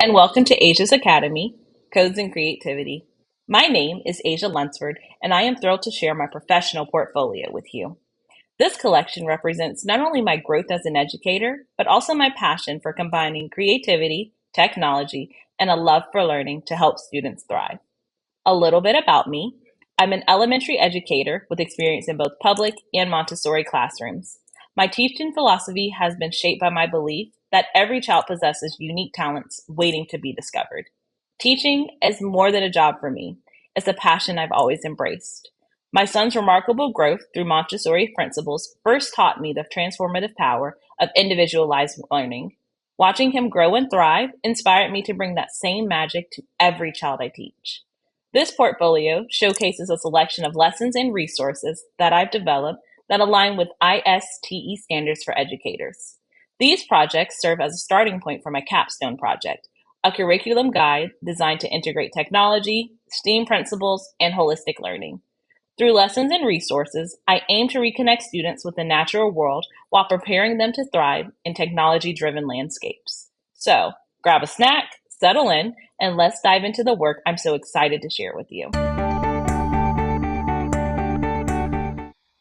and welcome to Asia's Academy, Codes and Creativity. My name is Asia Lunsford, and I am thrilled to share my professional portfolio with you. This collection represents not only my growth as an educator, but also my passion for combining creativity, technology, and a love for learning to help students thrive. A little bit about me. I'm an elementary educator with experience in both public and Montessori classrooms. My teaching philosophy has been shaped by my belief that every child possesses unique talents waiting to be discovered. Teaching is more than a job for me. It's a passion I've always embraced. My son's remarkable growth through Montessori principles first taught me the transformative power of individualized learning. Watching him grow and thrive inspired me to bring that same magic to every child I teach. This portfolio showcases a selection of lessons and resources that I've developed that align with ISTE standards for educators. These projects serve as a starting point for my capstone project, a curriculum guide designed to integrate technology, STEAM principles, and holistic learning. Through lessons and resources, I aim to reconnect students with the natural world while preparing them to thrive in technology-driven landscapes. So, grab a snack, settle in, and let's dive into the work I'm so excited to share with you.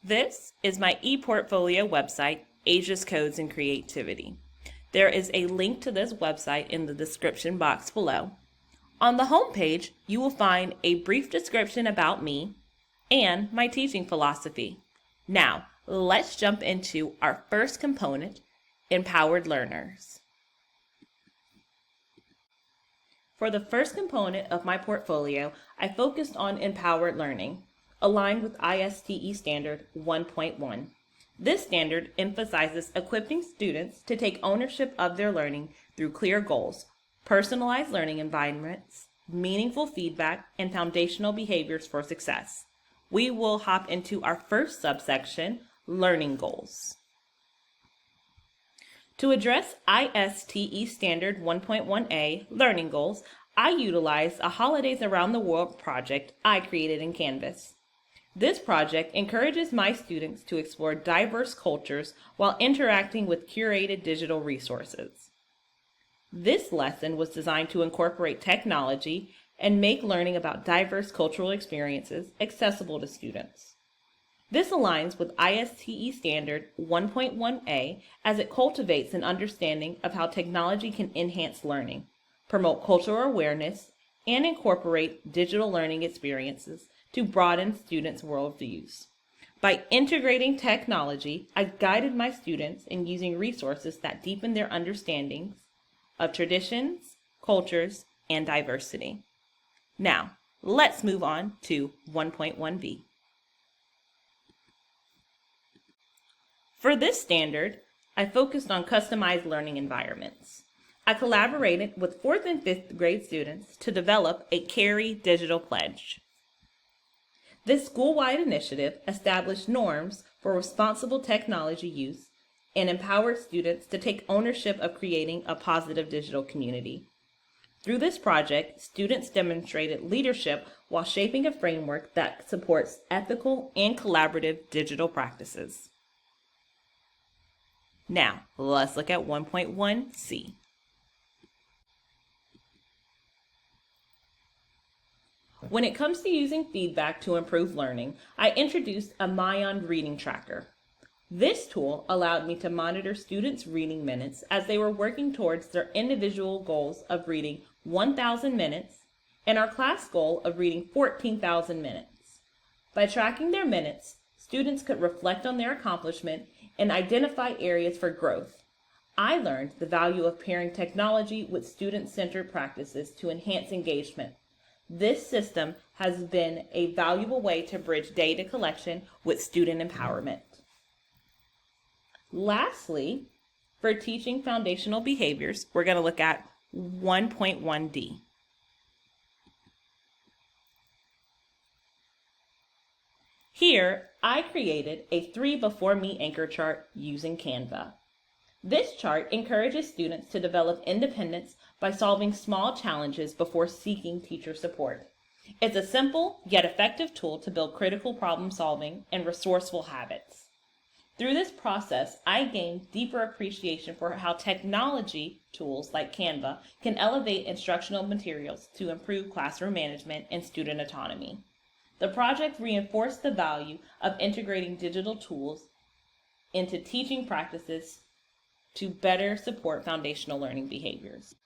This is my ePortfolio website, Asia's Codes and Creativity. There is a link to this website in the description box below. On the home page, you will find a brief description about me and my teaching philosophy. Now, let's jump into our first component, empowered learners. For the first component of my portfolio, I focused on empowered learning, aligned with ISTE Standard 1.1. This standard emphasizes equipping students to take ownership of their learning through clear goals, personalized learning environments, meaningful feedback, and foundational behaviors for success. We will hop into our first subsection, learning goals. To address ISTE Standard 1.1a learning goals, I utilized a Holidays Around the World project I created in Canvas. This project encourages my students to explore diverse cultures while interacting with curated digital resources. This lesson was designed to incorporate technology and make learning about diverse cultural experiences accessible to students. This aligns with ISTE Standard 1.1a as it cultivates an understanding of how technology can enhance learning, promote cultural awareness, and incorporate digital learning experiences to broaden students' worldviews. By integrating technology, I guided my students in using resources that deepen their understandings of traditions, cultures, and diversity. Now, let's move on to 1.1b. For this standard, I focused on customized learning environments. I collaborated with 4th and 5th grade students to develop a Carry Digital Pledge. This school-wide initiative established norms for responsible technology use and empowered students to take ownership of creating a positive digital community. Through this project, students demonstrated leadership while shaping a framework that supports ethical and collaborative digital practices. Now, let's look at 1.1c. When it comes to using feedback to improve learning, I introduced a Mayan reading tracker. This tool allowed me to monitor students' reading minutes as they were working towards their individual goals of reading 1,000 minutes and our class goal of reading 14,000 minutes. By tracking their minutes, students could reflect on their accomplishment and identify areas for growth. I learned the value of pairing technology with student-centered practices to enhance engagement. This system has been a valuable way to bridge data collection with student empowerment. Lastly, for teaching foundational behaviors, we're going to look at 1.1d. Here, I created a 3 before me anchor chart using Canva. This chart encourages students to develop independence by solving small challenges before seeking teacher support. It's a simple yet effective tool to build critical problem solving and resourceful habits. Through this process, I gained deeper appreciation for how technology tools like Canva can elevate instructional materials to improve classroom management and student autonomy. The project reinforced the value of integrating digital tools into teaching practices to better support foundational learning behaviors.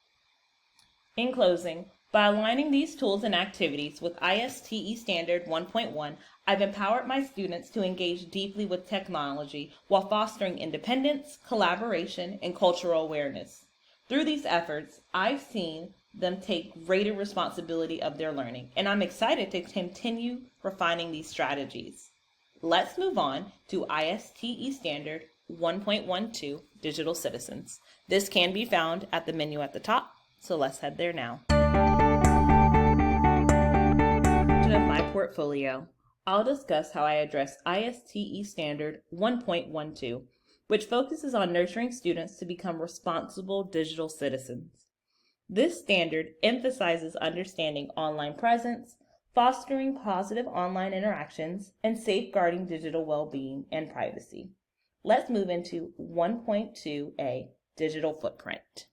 In closing, by aligning these tools and activities with ISTE Standard 1.1, I've empowered my students to engage deeply with technology while fostering independence, collaboration, and cultural awareness. Through these efforts, I've seen them take greater responsibility of their learning, and I'm excited to continue refining these strategies. Let's move on to ISTE Standard 1.12, Digital Citizens. This can be found at the menu at the top, so let's head there now. Of my portfolio, I'll discuss how I address ISTE Standard 1.12, which focuses on nurturing students to become responsible digital citizens. This standard emphasizes understanding online presence, fostering positive online interactions, and safeguarding digital well-being and privacy. Let's move into 1.2a, Digital Footprint.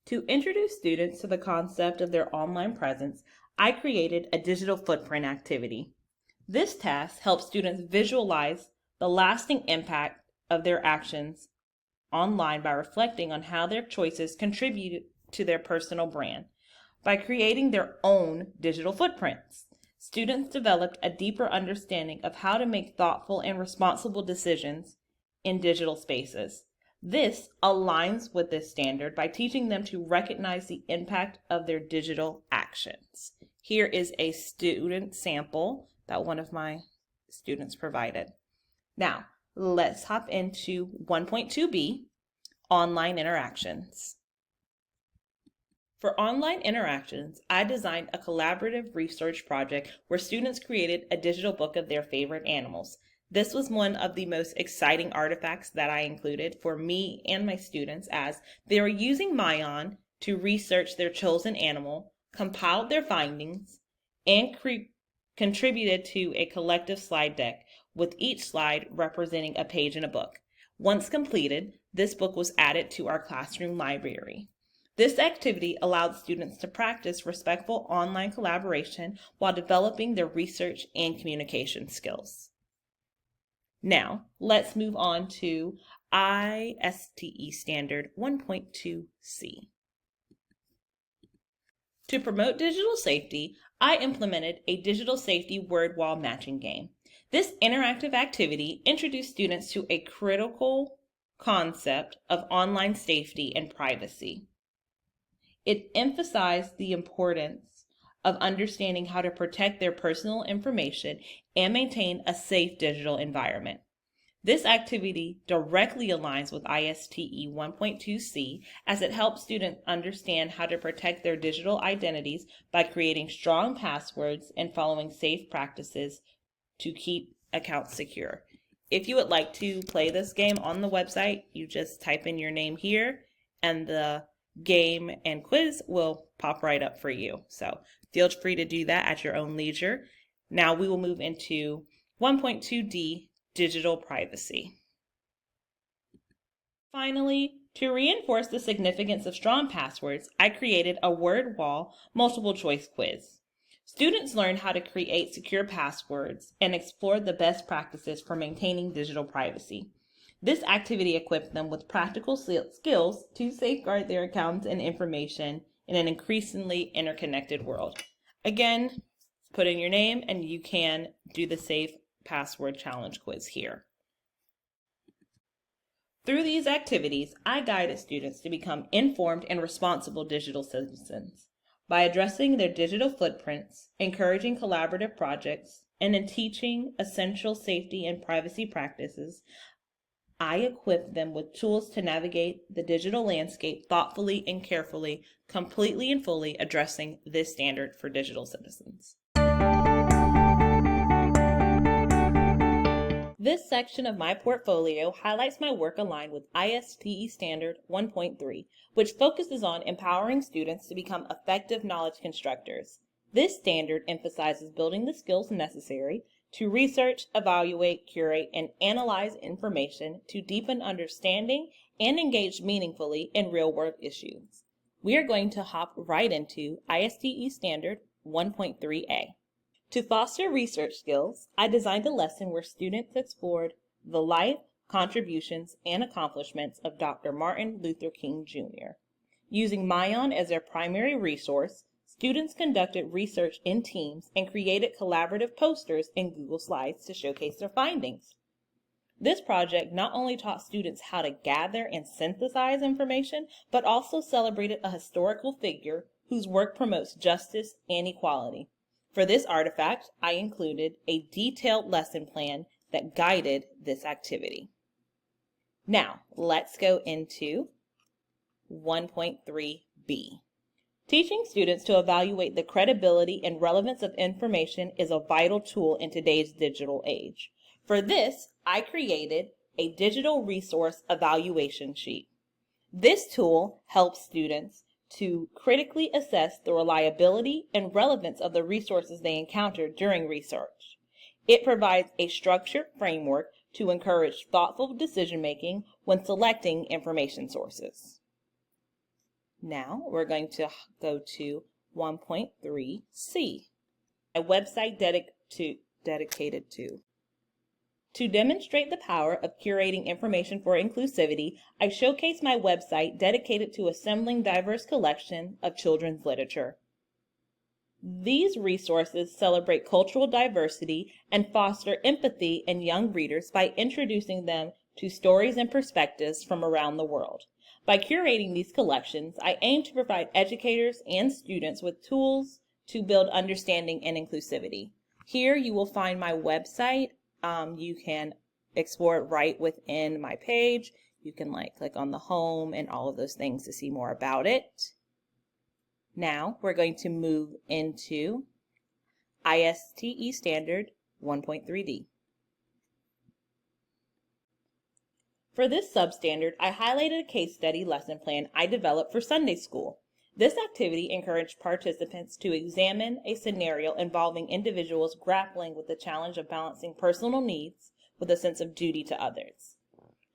To introduce students to the concept of their online presence, I created a digital footprint activity. This task helps students visualize the lasting impact of their actions online by reflecting on how their choices contribute to their personal brand. By creating their own digital footprints, students developed a deeper understanding of how to make thoughtful and responsible decisions in digital spaces. This aligns with this standard by teaching them to recognize the impact of their digital actions. Here is a student sample that one of my students provided. Now, let's hop into 1.2b, Online Interactions. For online interactions, I designed a collaborative research project where students created a digital book of their favorite animals. This was one of the most exciting artifacts that I included for me and my students, as they were using Mayan to research their chosen animal, compiled their findings, and contributed to a collective slide deck, with each slide representing a page in a book. Once completed, this book was added to our classroom library. This activity allowed students to practice respectful online collaboration while developing their research and communication skills. Now, let's move on to ISTE Standard 1.2c. To promote digital safety, I implemented a digital safety word wall matching game. This interactive activity introduced students to a critical concept of online safety and privacy. It emphasized the importance of understanding how to protect their personal information and maintain a safe digital environment. This activity directly aligns with ISTE 1.2c as it helps students understand how to protect their digital identities by creating strong passwords and following safe practices to keep accounts secure. If you would like to play this game on the website, you just type in your name here and the game and quiz will pop right up for you. So feel free to do that at your own leisure. Now we will move into 1.2d, Digital Privacy. Finally, to reinforce the significance of strong passwords, I created a word wall multiple choice quiz. Students learned how to create secure passwords and explored the best practices for maintaining digital privacy. This activity equipped them with practical skills to safeguard their accounts and information in an increasingly interconnected world. Again, put in your name and you can do the Safe Password Challenge quiz here. Through these activities, I guided students to become informed and responsible digital citizens. By addressing their digital footprints, encouraging collaborative projects, and in teaching essential safety and privacy practices, I equipped them with tools to navigate the digital landscape thoughtfully and carefully, completely and fully addressing this standard for digital citizens. This section of my portfolio highlights my work aligned with ISTE Standard 1.3, which focuses on empowering students to become effective knowledge constructors. This standard emphasizes building the skills necessary to research, evaluate, curate, and analyze information to deepen understanding and engage meaningfully in real-world issues. We are going to hop right into ISTE Standard 1.3a. To foster research skills, I designed a lesson where students explored the life, contributions, and accomplishments of Dr. Martin Luther King Jr. Using Mayan as their primary resource, students conducted research in teams and created collaborative posters and Google Slides to showcase their findings. This project not only taught students how to gather and synthesize information, but also celebrated a historical figure whose work promotes justice and equality. For this artifact, I included a detailed lesson plan that guided this activity. Now, let's go into 1.3b. Teaching students to evaluate the credibility and relevance of information is a vital tool in today's digital age. For this, I created a digital resource evaluation sheet. This tool helps students to critically assess the reliability and relevance of the resources they encounter during research. It provides a structured framework to encourage thoughtful decision-making when selecting information sources. Now we're going to go to 1.3c, a website dedicated to. To demonstrate the power of curating information for inclusivity, I showcase my website dedicated to assembling diverse collection of children's literature. These resources celebrate cultural diversity and foster empathy in young readers by introducing them to stories and perspectives from around the world. By curating these collections, I aim to provide educators and students with tools to build understanding and inclusivity. Here you will find my website. You can explore it right within my page. You can click on the home and all of those things to see more about it. Now we're going to move into ISTE Standard 1.3d. For this substandard, I highlighted a case study lesson plan I developed for Sunday school. This activity encouraged participants to examine a scenario involving individuals grappling with the challenge of balancing personal needs with a sense of duty to others.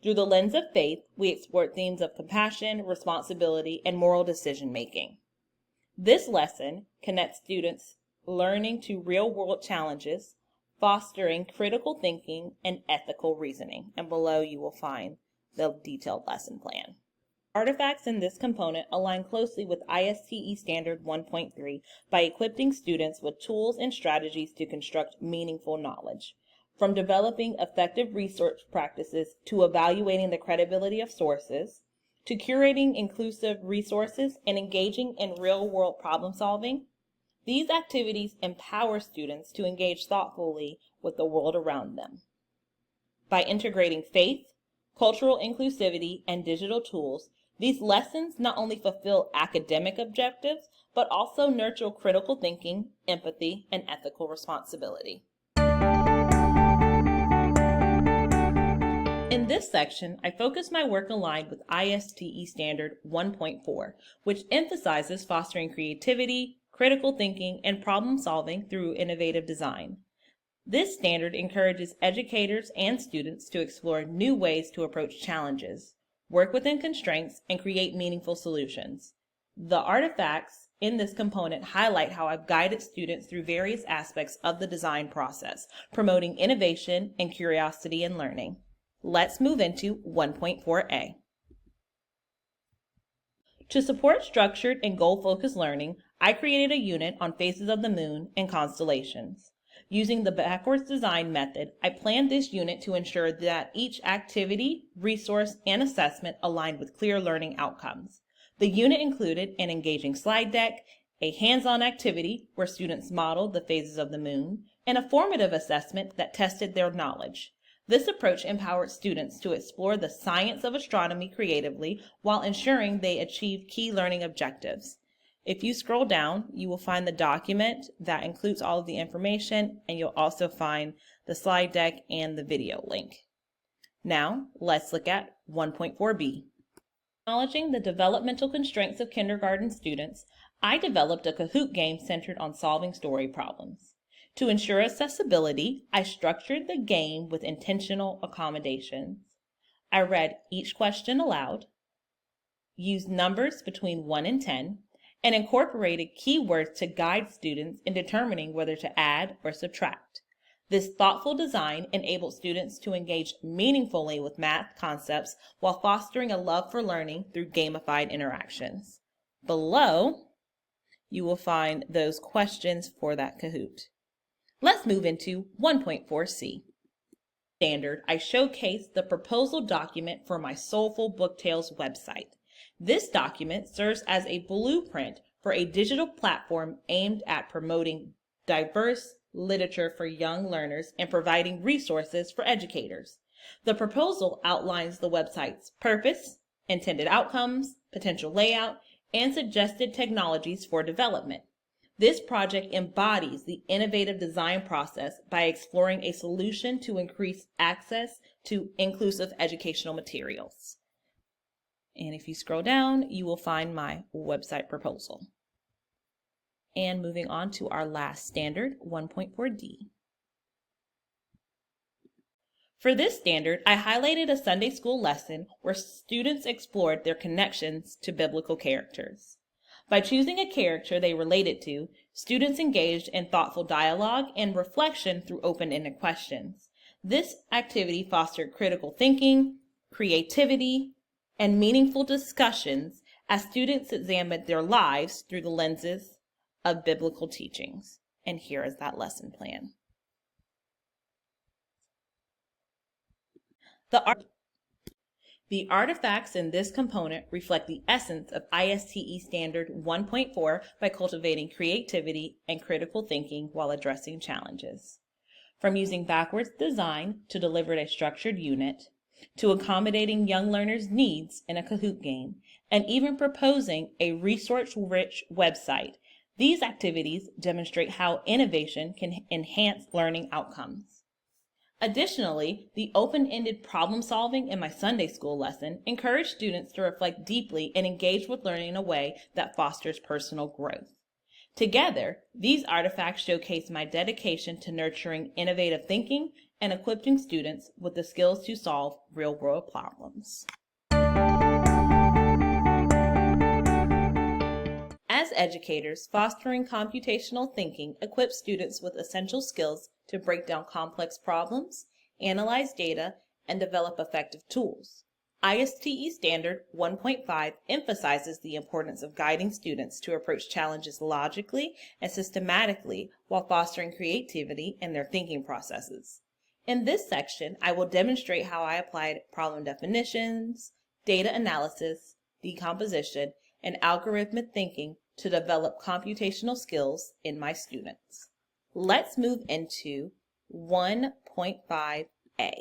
Through the lens of faith, we explored themes of compassion, responsibility, and moral decision-making. This lesson connects students learning to real-world challenges, fostering critical thinking and ethical reasoning. And below you will find the detailed lesson plan. Artifacts in this component align closely with ISTE Standard 1.3 by equipping students with tools and strategies to construct meaningful knowledge. From developing effective research practices to evaluating the credibility of sources, to curating inclusive resources and engaging in real-world problem solving, these activities empower students to engage thoughtfully with the world around them. By integrating faith, cultural inclusivity, and digital tools, these lessons not only fulfill academic objectives, but also nurture critical thinking, empathy, and ethical responsibility. In this section, I focus my work aligned with ISTE Standard 1.4, which emphasizes fostering creativity, critical thinking, and problem solving through innovative design. This standard encourages educators and students to explore new ways to approach challenges, work within constraints, and create meaningful solutions. The artifacts in this component highlight how I've guided students through various aspects of the design process, promoting innovation and curiosity in learning. Let's move into 1.4a. To support structured and goal-focused learning, I created a unit on phases of the moon and constellations. Using the backwards design method, I planned this unit to ensure that each activity, resource, and assessment aligned with clear learning outcomes. The unit included an engaging slide deck, a hands-on activity where students modeled the phases of the moon, and a formative assessment that tested their knowledge. This approach empowered students to explore the science of astronomy creatively while ensuring they achieved key learning objectives. If you scroll down, you will find the document that includes all of the information, and you'll also find the slide deck and the video link. Now, let's look at 1.4b. Acknowledging the developmental constraints of kindergarten students, I developed a Kahoot game centered on solving story problems. To ensure accessibility, I structured the game with intentional accommodations. I read each question aloud, used numbers between 1 and 10, and incorporated keywords to guide students in determining whether to add or subtract. This thoughtful design enabled students to engage meaningfully with math concepts while fostering a love for learning through gamified interactions. Below, you will find those questions for that Kahoot. Let's move into 1.4C. Standard, I showcased the proposal document for my Soulful Book Tales website. This document serves as a blueprint for a digital platform aimed at promoting diverse literature for young learners and providing resources for educators. The proposal outlines the website's purpose, intended outcomes, potential layout, and suggested technologies for development. This project embodies the innovative design process by exploring a solution to increase access to inclusive educational materials. And if you scroll down, you will find my website proposal. And moving on to our last standard, 1.4D. For this standard, I highlighted a Sunday school lesson where students explored their connections to biblical characters. By choosing a character they related to, students engaged in thoughtful dialogue and reflection through open-ended questions. This activity fostered critical thinking, creativity, and meaningful discussions as students examined their lives through the lenses of biblical teachings. And here is that lesson plan. The artifacts in this component reflect the essence of ISTE Standard 1.4 by cultivating creativity and critical thinking while addressing challenges. From using backwards design to deliver a structured unit, to accommodating young learners' needs in a Kahoot game, and even proposing a resource-rich website, these activities demonstrate how innovation can enhance learning outcomes. Additionally, the open-ended problem solving in my Sunday school lesson encouraged students to reflect deeply and engage with learning in a way that fosters personal growth. Together, these artifacts showcase my dedication to nurturing innovative thinking and equipping students with the skills to solve real-world problems. As educators, fostering computational thinking equips students with essential skills to break down complex problems, analyze data, and develop effective tools. ISTE Standard 1.5 emphasizes the importance of guiding students to approach challenges logically and systematically while fostering creativity in their thinking processes. In this section, I will demonstrate how I applied problem definitions, data analysis, decomposition, and algorithmic thinking to develop computational skills in my students. Let's move into 1.5A.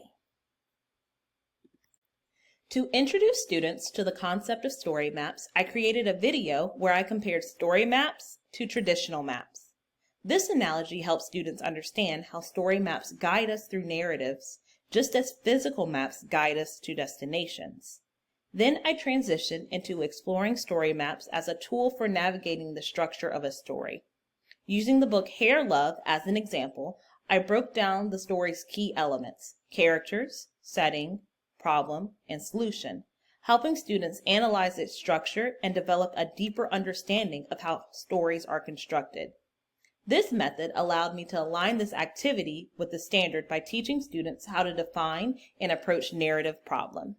To introduce students to the concept of story maps, I created a video where I compared story maps to traditional maps. This analogy helps students understand how story maps guide us through narratives, just as physical maps guide us to destinations. Then I transitioned into exploring story maps as a tool for navigating the structure of a story. Using the book Hair Love as an example, I broke down the story's key elements: characters, setting, problem, and solution, helping students analyze its structure and develop a deeper understanding of how stories are constructed. This method allowed me to align this activity with the standard by teaching students how to define and approach narrative problem.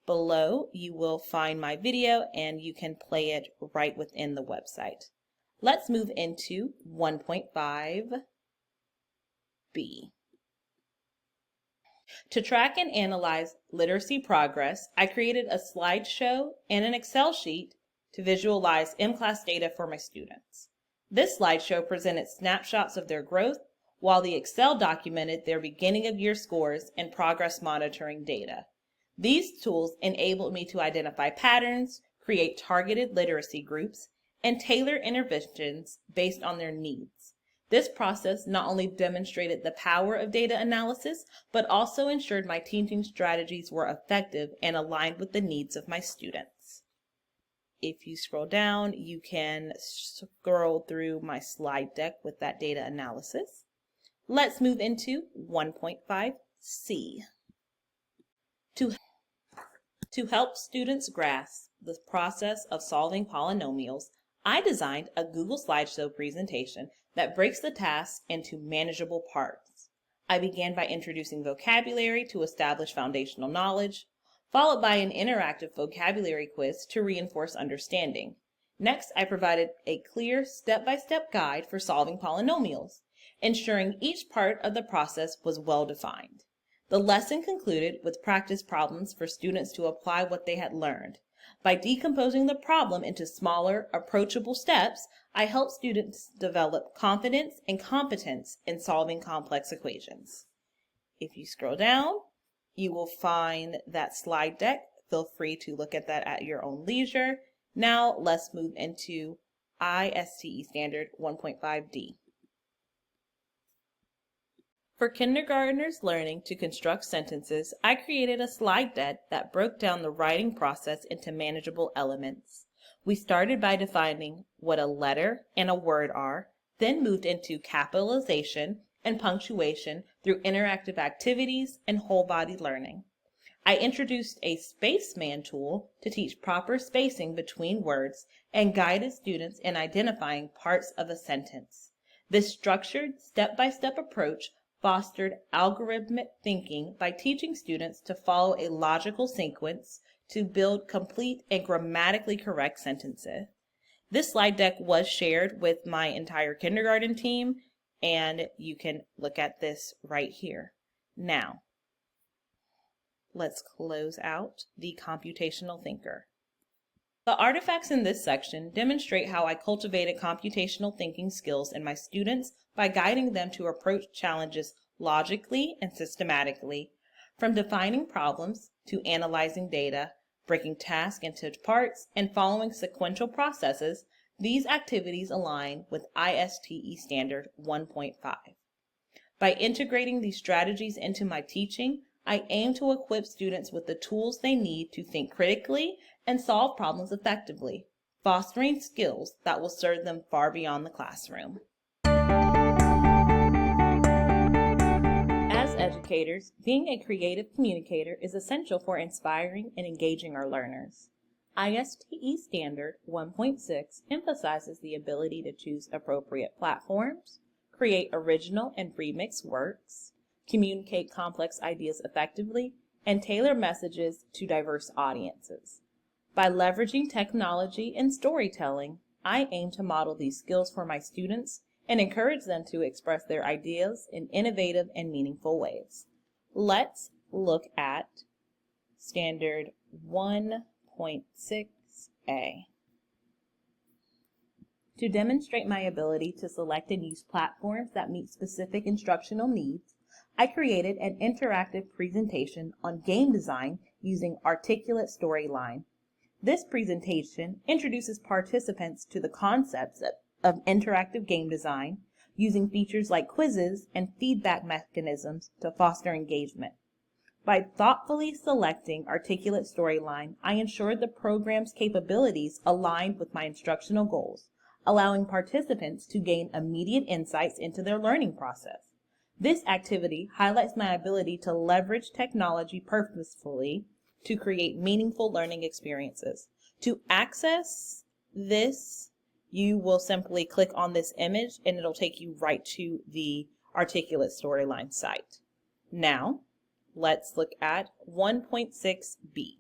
Below, you will find my video and you can play it right within the website. Let's move into 1.5B. To track and analyze literacy progress, I created a slideshow and an Excel sheet to visualize in-class data for my students. This slideshow presented snapshots of their growth, while the Excel documented their beginning of year scores and progress monitoring data. These tools enabled me to identify patterns, create targeted literacy groups, and tailor interventions based on their needs. This process not only demonstrated the power of data analysis, but also ensured my teaching strategies were effective and aligned with the needs of my students. If you scroll down, you can scroll through my slide deck with that data analysis. Let's move into 1.5C. To help students grasp the process of solving polynomials, I designed a Google slideshow presentation that breaks the task into manageable parts. I began by introducing vocabulary to establish foundational knowledge, followed by an interactive vocabulary quiz to reinforce understanding. Next, I provided a clear step-by-step guide for solving polynomials, ensuring each part of the process was well defined. The lesson concluded with practice problems for students to apply what they had learned. By decomposing the problem into smaller, approachable steps, I helped students develop confidence and competence in solving complex equations. If you scroll down, you will find that slide deck. Feel free to look at that at your own leisure. Now let's move into ISTE Standard 1.5D. For kindergartners learning to construct sentences, I created a slide deck that broke down the writing process into manageable elements. We started by defining what a letter and a word are, then moved into capitalization and punctuation through interactive activities and whole body learning. I introduced a spaceman tool to teach proper spacing between words and guided students in identifying parts of a sentence. This structured, step-by-step approach fostered algorithmic thinking by teaching students to follow a logical sequence to build complete and grammatically correct sentences. This slide deck was shared with my entire kindergarten team, and you can look at this right here. Now, let's close out the computational thinker. The artifacts in this section demonstrate how I cultivated computational thinking skills in my students by guiding them to approach challenges logically and systematically. From defining problems to analyzing data, breaking tasks into parts, and following sequential processes, these activities align with ISTE Standard 1.5. By integrating these strategies into my teaching, I aim to equip students with the tools they need to think critically and solve problems effectively, fostering skills that will serve them far beyond the classroom. As educators, being a creative communicator is essential for inspiring and engaging our learners. ISTE Standard 1.6 emphasizes the ability to choose appropriate platforms, create original and remixed works, communicate complex ideas effectively, and tailor messages to diverse audiences. By leveraging technology and storytelling, I aim to model these skills for my students and encourage them to express their ideas in innovative and meaningful ways. Let's look at Standard 1.6A. To demonstrate my ability to select and use platforms that meet specific instructional needs, I created an interactive presentation on game design using Articulate Storyline. This presentation introduces participants to the concepts of interactive game design using features like quizzes and feedback mechanisms to foster engagement. By thoughtfully selecting Articulate Storyline, I ensured the program's capabilities aligned with my instructional goals, allowing participants to gain immediate insights into their learning process. This activity highlights my ability to leverage technology purposefully to create meaningful learning experiences. To access this, you will simply click on this image and it'll take you right to the Articulate Storyline site. Now, let's look at 1.6B.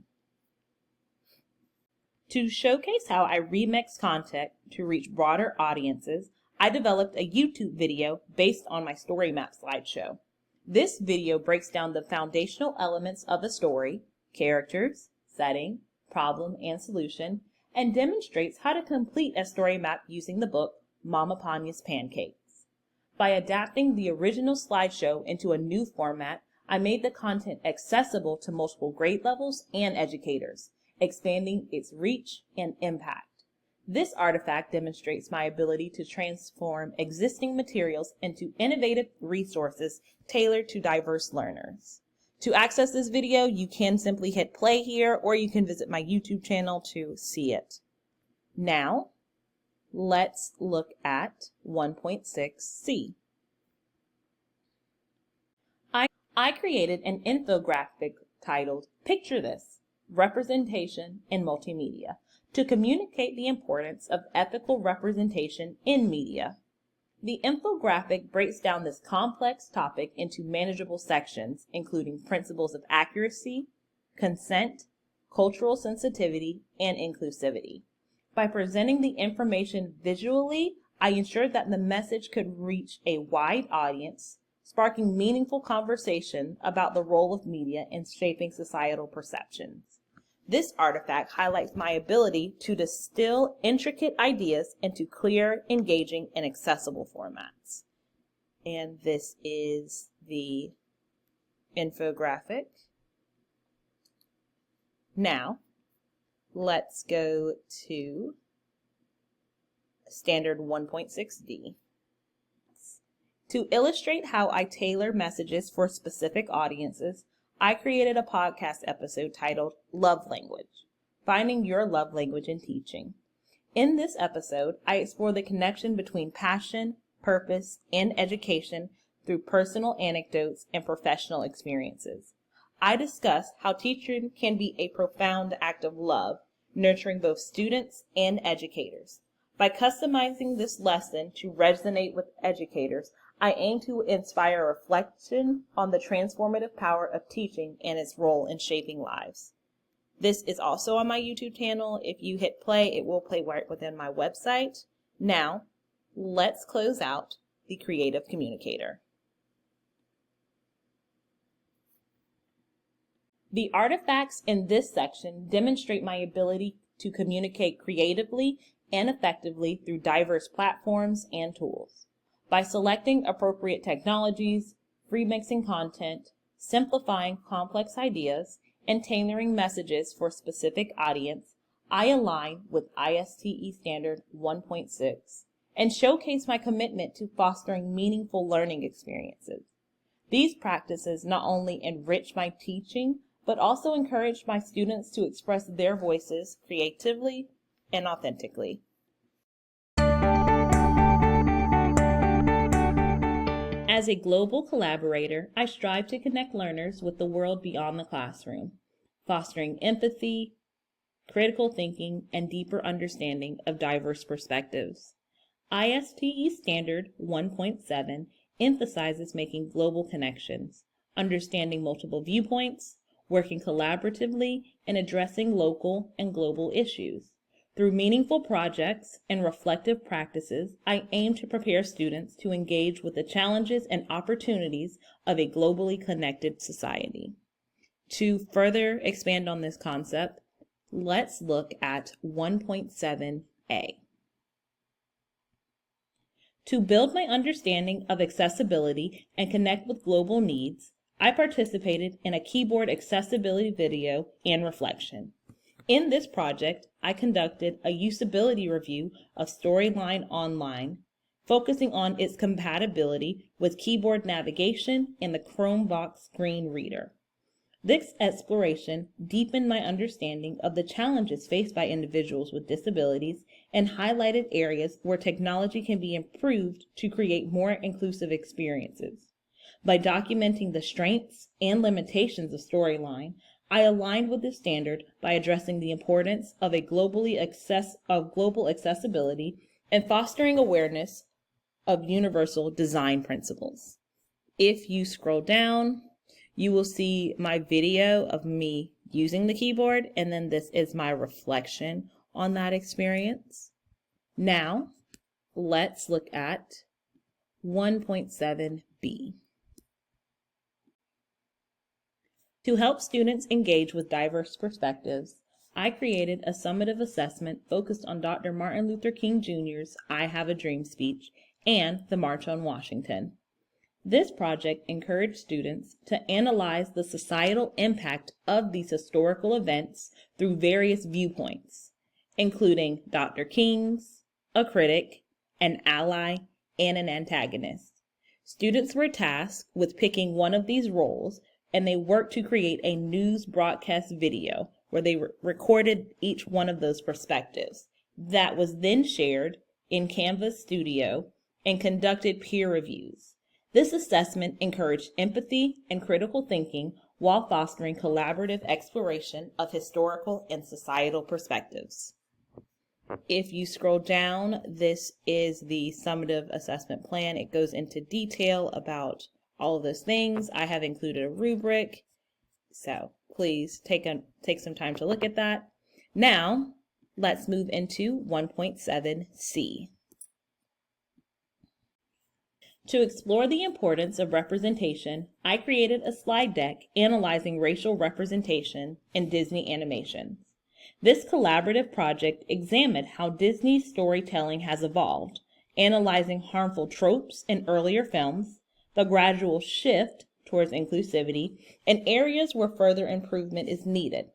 To showcase how I remix content to reach broader audiences, I developed a YouTube video based on my story map slideshow. This video breaks down the foundational elements of a story, characters, setting, problem, and solution, and demonstrates how to complete a story map using the book Mama Panya's Pancakes. By adapting the original slideshow into a new format, I made the content accessible to multiple grade levels and educators, expanding its reach and impact. This artifact demonstrates my ability to transform existing materials into innovative resources tailored to diverse learners. To access this video, you can simply hit play here, or you can visit my YouTube channel to see it. Now, let's look at 1.6c. I created an infographic titled, Picture This, Representation in Multimedia, to communicate the importance of ethical representation in media. The infographic breaks down this complex topic into manageable sections, including principles of accuracy, consent, cultural sensitivity, and inclusivity. By presenting the information visually, I ensured that the message could reach a wide audience, sparking meaningful conversation about the role of media in shaping societal perceptions. This artifact highlights my ability to distill intricate ideas into clear, engaging, and accessible formats. And this is the infographic. Now, let's go to Standard 1.6D. To illustrate how I tailor messages for specific audiences, I created a podcast episode titled Love Language, Finding Your Love Language in Teaching. In this episode, I explore the connection between passion, purpose, and education through personal anecdotes and professional experiences. I discuss how teaching can be a profound act of love, nurturing both students and educators. By customizing this lesson to resonate with educators, I aim to inspire reflection on the transformative power of teaching and its role in shaping lives. This is also on my YouTube channel. If you hit play, it will play right within my website. Now, let's close out the creative communicator. The artifacts in this section demonstrate my ability to communicate creatively and effectively through diverse platforms and tools. By selecting appropriate technologies, remixing content, simplifying complex ideas, and tailoring messages for a specific audience, I align with ISTE Standard 1.6 and showcase my commitment to fostering meaningful learning experiences. These practices not only enrich my teaching, but also encourage my students to express their voices creatively and authentically. As a global collaborator, I strive to connect learners with the world beyond the classroom, fostering empathy, critical thinking, and deeper understanding of diverse perspectives. ISTE Standard 1.7 emphasizes making global connections, understanding multiple viewpoints, working collaboratively, and addressing local and global issues. Through meaningful projects and reflective practices, I aim to prepare students to engage with the challenges and opportunities of a globally connected society. To further expand on this concept, let's look at 1.7a. To build my understanding of accessibility and connect with global needs, I participated in a keyboard accessibility video and reflection. In this project, I conducted a usability review of Storyline Online, focusing on its compatibility with keyboard navigation and the Chromebox screen reader. This exploration deepened my understanding of the challenges faced by individuals with disabilities and highlighted areas where technology can be improved to create more inclusive experiences. By documenting the strengths and limitations of Storyline, I aligned with the standard by addressing the importance of global accessibility and fostering awareness of universal design principles. If you scroll down, you will see my video of me using the keyboard, and then this is my reflection on that experience. Now, let's look at 1.7b. To help students engage with diverse perspectives, I created a summative assessment focused on Dr. Martin Luther King Jr.'s I Have a Dream speech and the March on Washington. This project encouraged students to analyze the societal impact of these historical events through various viewpoints, including Dr. King's, a critic, an ally, and an antagonist. Students were tasked with picking one of these roles, and they worked to create a news broadcast video where they recorded each one of those perspectives. that was then shared in Canvas Studio and conducted peer reviews. This assessment encouraged empathy and critical thinking while fostering collaborative exploration of historical and societal perspectives. If you scroll down, this is the summative assessment plan. It goes into detail about all of those things. I have included a rubric, so please take some time to look at that. Now, let's move into 1.7c. To explore the importance of representation, I created a slide deck analyzing racial representation in Disney animation. This collaborative project examined how Disney's storytelling has evolved, analyzing harmful tropes in earlier films, the gradual shift towards inclusivity, and areas where further improvement is needed.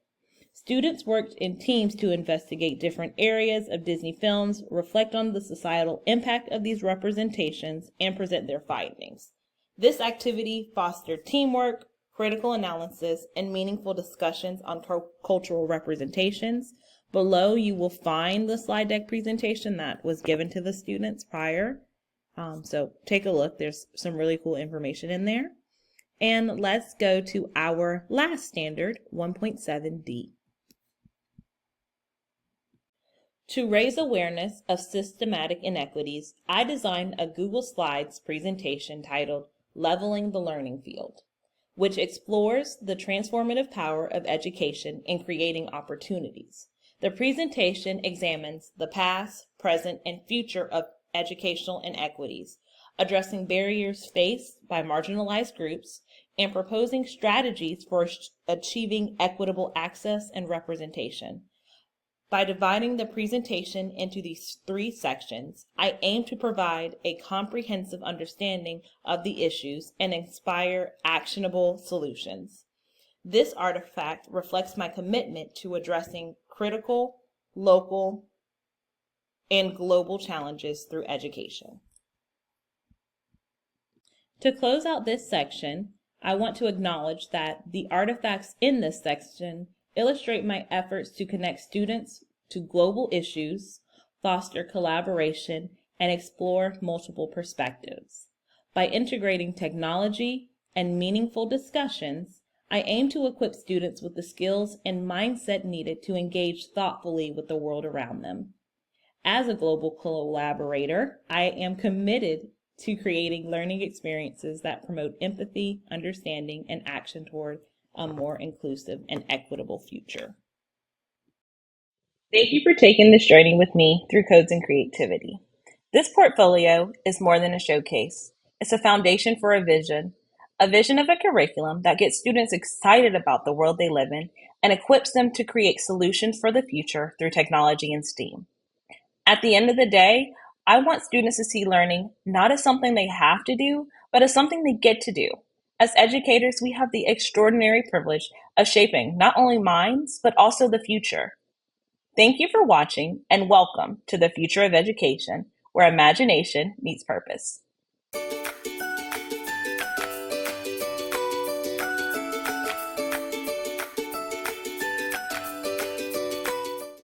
Students worked in teams to investigate different areas of Disney films, reflect on the societal impact of these representations, and present their findings. This activity fostered teamwork, critical analysis, and meaningful discussions on cultural representations. Below, you will find the slide deck presentation that was given to the students prior. So take a look. There's some really cool information in there. And let's go to our last standard, 1.7d. To raise awareness of systematic inequities, I designed a Google Slides presentation titled Leveling the Learning Field, which explores the transformative power of education in creating opportunities. The presentation examines the past, present, and future of educational inequities, addressing barriers faced by marginalized groups, and proposing strategies for achieving equitable access and representation. By dividing the presentation into these 3 sections, I aim to provide a comprehensive understanding of the issues and inspire actionable solutions. This artifact reflects my commitment to addressing critical, local, and global challenges through education. To close out this section, I want to acknowledge that the artifacts in this section illustrate my efforts to connect students to global issues, foster collaboration, and explore multiple perspectives. By integrating technology and meaningful discussions, I aim to equip students with the skills and mindset needed to engage thoughtfully with the world around them. As a global collaborator, I am committed to creating learning experiences that promote empathy, understanding, and action toward a more inclusive and equitable future. Thank you for taking this journey with me through codes and creativity. This portfolio is more than a showcase. It's a foundation for a vision of a curriculum that gets students excited about the world they live in and equips them to create solutions for the future through technology and STEAM. At the end of the day, I want students to see learning not as something they have to do, but as something they get to do. As educators, we have the extraordinary privilege of shaping not only minds, but also the future. Thank you for watching and welcome to the future of education, where imagination meets purpose.